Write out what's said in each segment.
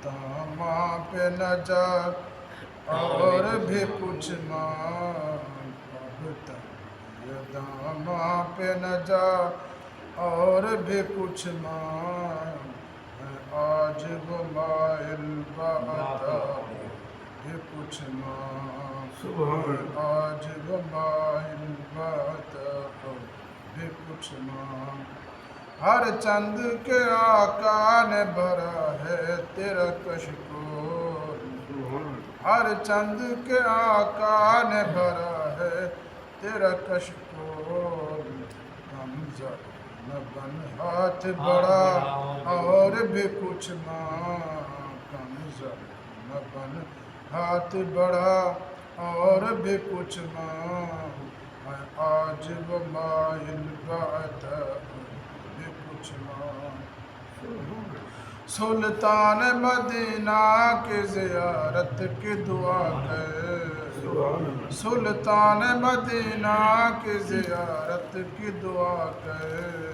داماں پہ نہ جا اور بھی کچھ مانگ، اب تنگ یہ داماں پہ نہ جا اور بھی کچھ مانگ، میں آج وہ مائل بعطا بھی کچھ مانگ، میں آج وہ مائل بعطا بھی کچھ مانگ۔ ہر چند کے آقا نے بھرا ہے تیرا کشکول، ہر چند کے آقا نے بھرا ہے تیرا کشکول، کمزور نہ بن ہاتھ بڑا اور بھی کچھ مانگ، کمزور نہ بن ہاتھ بڑا اور بھی کچھ مانگ، میں آج وہ مائل بعطا بھی کچھ مانگ۔ سلطان مدینہ کی زیارت کی دعا کر، سلطان مدینہ کی زیارت کی دعا کر،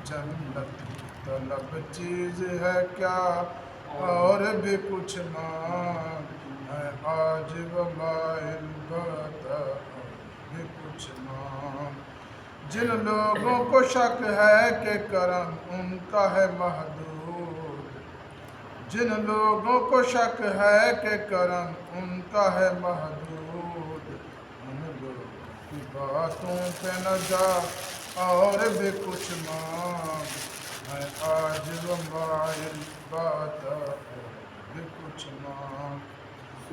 جنت کی طلب چیز ہے کیا اور بھی کچھ مانگ، میں آج وہ مائل بعطا بھی کچھ مانگ۔ جن لوگوں کو شک ہے کہ کرم ان کا ہے محدود، جن لوگوں کو شک ہے کہ کرم ان کا ہے محدود، ان لوگوں کی باتوں پہ نہ جا اور بھی کچھ مانگ، میں آج وہ مائل بعطا بھی کچھ مانگ۔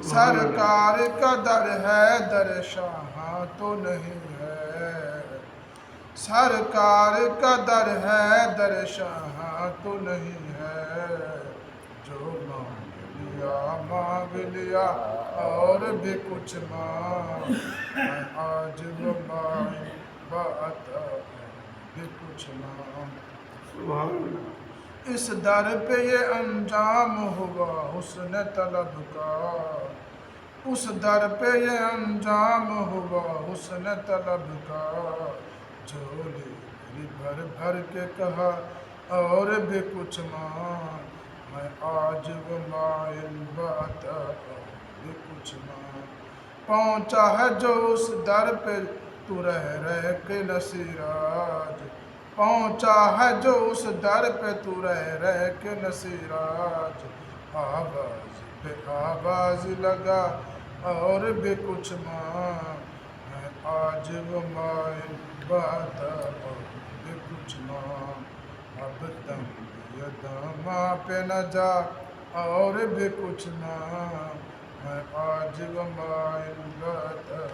سرکار کا در ہے در شاہاں تو نہیں ہے، سرکار کا در ہے در شاہاں تو نہیں ہے، جو مانگ لیا اور بھی کچھ مانگ، میں آج وہ مائل بعطا بھی کچھ مانگ۔ اس در پہ یہ انجام ہوا حسن طلب کا، اس در پہ یہ انجام ہوا حسن طلب کا، جھولی میری بھر بھر کے کہا اور بھی کچھ مانگ، میں آج وہ مائل بعطا بھی کچھ مانگ۔ پہنچا ہے جو اس در پہ تو رہ رہ کے نصیراج، پہنچا ہے جو اس در پہ تو رہ رہ کے نصیراج، آواز پہ آواز لگا اور بھی کچھ مانگ، میں آج وہ مائل بعطا بھی کچھ مانگ۔ اب تنگ یہ داماں پہ نہ جا اور بھی کچھ مانگ، میں آج وہ مائل بعطا